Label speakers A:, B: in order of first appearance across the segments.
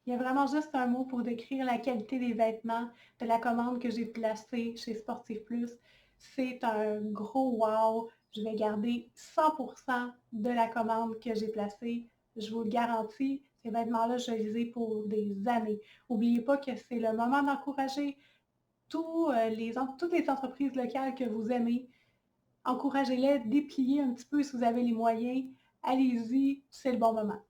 A: Il y a vraiment juste un mot pour décrire la qualité des vêtements de la commande que j'ai placée chez Sportif Plus. C'est un gros wow. Je vais garder 100% de la commande que j'ai placée. Je vous le garantis, ces vêtements-là, je les ai pour des années. N'oubliez pas que c'est le moment d'encourager toutes les entreprises locales que vous aimez. Encouragez-les, dépliez un petit peu si vous avez les moyens. Allez-y, c'est le bon moment.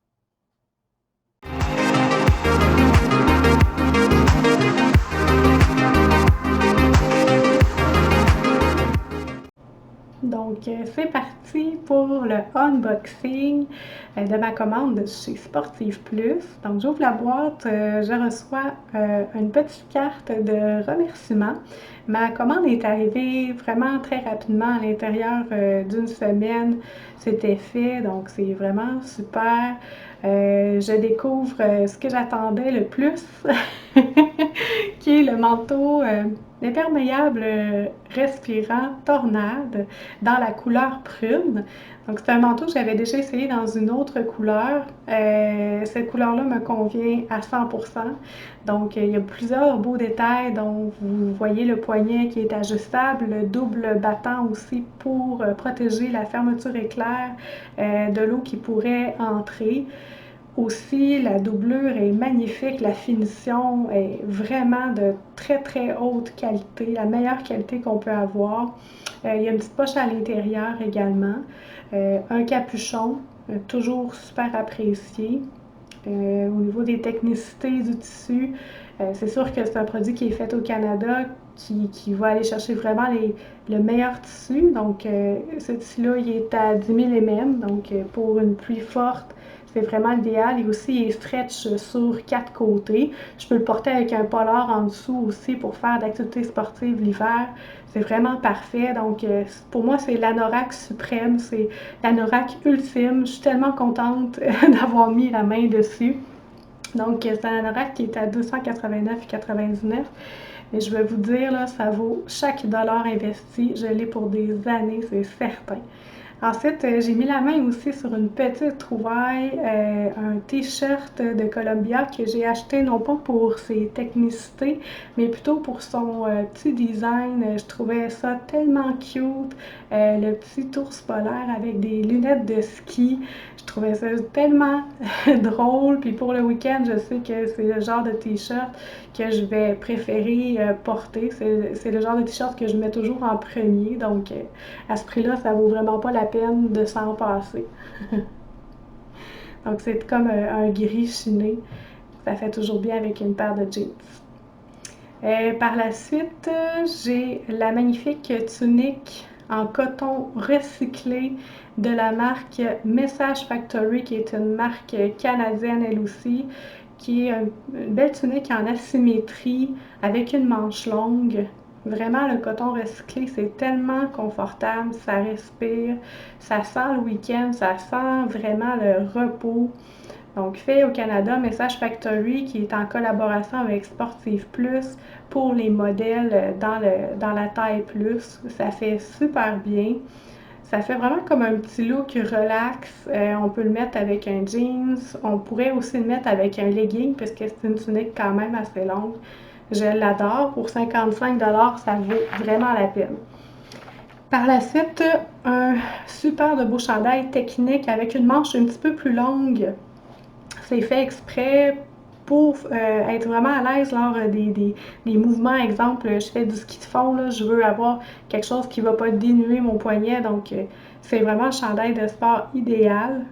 A: Donc, c'est parti pour le unboxing de ma commande chez Sportive Plus. Donc, j'ouvre la boîte, je reçois une petite carte de remerciement. Ma commande est arrivée vraiment très rapidement à l'intérieur d'une semaine. C'était fait, donc c'est vraiment super. Je découvre ce que j'attendais le plus, qui est le manteau imperméable respirant Tornade dans la couleur prune. Donc c'est un manteau que j'avais déjà essayé dans une autre couleur. Cette couleur-là me convient à 100%. Donc il y a plusieurs beaux détails, dont vous voyez le poignet qui est ajustable, le double battant aussi pour protéger la fermeture éclair de l'eau qui pourrait entrer. Aussi, la doublure est magnifique, la finition est vraiment de très très haute qualité, la meilleure qualité qu'on peut avoir. Il y a une petite poche à l'intérieur également, un capuchon, toujours super apprécié. Au niveau des technicités du tissu, c'est sûr que c'est un produit qui est fait au Canada, qui va aller chercher vraiment le meilleur tissu. Donc, ce tissu-là, il est à 10 000 mm, donc pour une pluie forte, c'est vraiment l'idéal. Et aussi, il est stretch sur 4 côtés. Je peux le porter avec un polar en dessous aussi pour faire d'activités sportives l'hiver. C'est vraiment parfait. Donc, pour moi, c'est l'anorak suprême. C'est l'anorak ultime. Je suis tellement contente d'avoir mis la main dessus. Donc, c'est un anorak qui est à 289,99. Mais je vais vous dire, là, ça vaut chaque dollar investi. Je l'ai pour des années, c'est certain. Ensuite, j'ai mis la main aussi sur une petite trouvaille, un t-shirt de Columbia que j'ai acheté non pas pour ses technicités, mais plutôt pour son petit design. Je trouvais ça tellement cute, le petit ours polaire avec des lunettes de ski. Je trouvais ça tellement drôle. Puis pour le week-end, je sais que c'est le genre de t-shirt que je vais préférer porter. C'est le genre de t-shirt que je mets toujours en premier. Donc, à ce prix-là, ça vaut vraiment pas la peine de s'en passer. Donc, c'est comme un gris chiné. Ça fait toujours bien avec une paire de jeans. Par la suite, j'ai la magnifique tunique en coton recyclé de la marque Message Factory, qui est une marque canadienne elle aussi, qui est une belle tunique en asymétrie avec une manche longue. Vraiment, le coton recyclé, c'est tellement confortable, ça respire, ça sent le week-end, ça sent vraiment le repos. Donc, fait au Canada, Message Factory, qui est en collaboration avec Sportive Plus pour les modèles dans la taille plus. Ça fait super bien. Ça fait vraiment comme un petit look relax. On peut le mettre avec un jeans. On pourrait aussi le mettre avec un legging, puisque c'est une tunique quand même assez longue. Je l'adore. Pour 55 $, ça vaut vraiment la peine. Par la suite, un super de beau chandail technique avec une manche un petit peu plus longue. C'est fait exprès pour être vraiment à l'aise lors des mouvements. Exemple, je fais du ski de fond, là, je veux avoir quelque chose qui ne va pas dénuer mon poignet. Donc, c'est vraiment un chandail de sport idéal.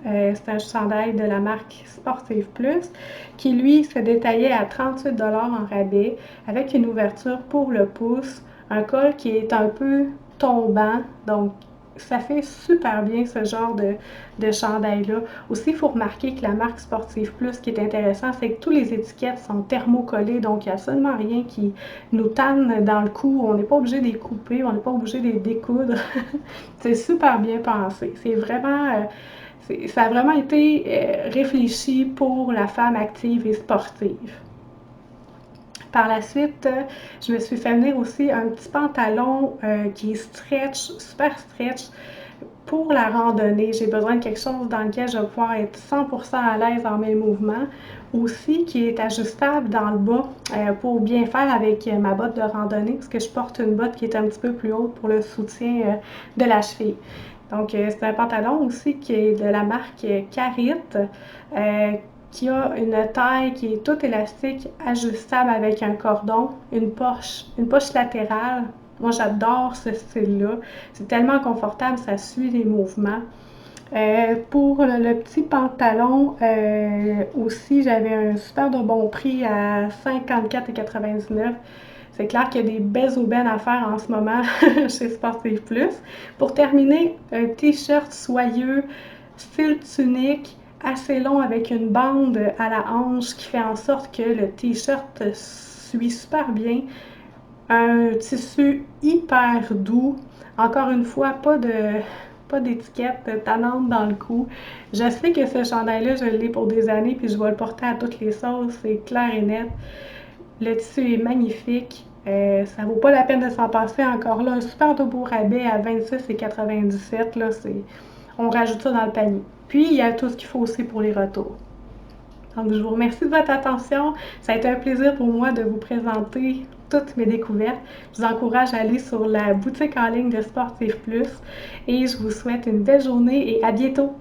A: C'est un chandail de la marque Sportive Plus qui, lui, se détaillait à 38 $ en rabais avec une ouverture pour le pouce, un col qui est un peu tombant, donc ça fait super bien ce genre de chandail-là. Aussi, il faut remarquer que la marque Sportive Plus, ce qui est intéressant, c'est que toutes les étiquettes sont thermocollées, donc il n'y a absolument rien qui nous tanne dans le cou. On n'est pas obligé de les couper, on n'est pas obligé de les découdre. C'est super bien pensé. C'est vraiment... ça a vraiment été réfléchi pour la femme active et sportive. Par la suite, je me suis fait venir aussi un petit pantalon qui est stretch, super stretch, pour la randonnée, j'ai besoin de quelque chose dans lequel je vais pouvoir être 100% à l'aise dans mes mouvements. Aussi, qui est ajustable dans le bas pour bien faire avec ma botte de randonnée, parce que je porte une botte qui est un petit peu plus haute pour le soutien de la cheville. Donc, c'est un pantalon aussi qui est de la marque Carit, qui a une taille qui est toute élastique, ajustable avec un cordon, une poche latérale. Moi, j'adore ce style-là. C'est tellement confortable, ça suit les mouvements. Pour le petit pantalon, aussi, j'avais un super de bon prix à 54,99. C'est clair qu'il y a des belles aubaines à faire en ce moment chez Sportif Plus. Pour terminer, un t-shirt soyeux, style tunique, assez long avec une bande à la hanche qui fait en sorte que le t-shirt suit super bien. Un tissu hyper doux. Encore une fois, pas d'étiquette tannante dans le cou. Je sais que ce chandail-là, je l'ai pour des années, puis je vais le porter à toutes les sauces, c'est clair et net. Le tissu est magnifique. Ça vaut pas la peine de s'en passer encore là. Un super de beau rabais à 26,97 là, on rajoute ça dans le panier. Puis, il y a tout ce qu'il faut aussi pour les retours. Donc, je vous remercie de votre attention. Ça a été un plaisir pour moi de vous présenter toutes mes découvertes. Je vous encourage à aller sur la boutique en ligne de Sportif Plus et je vous souhaite une belle journée et à bientôt!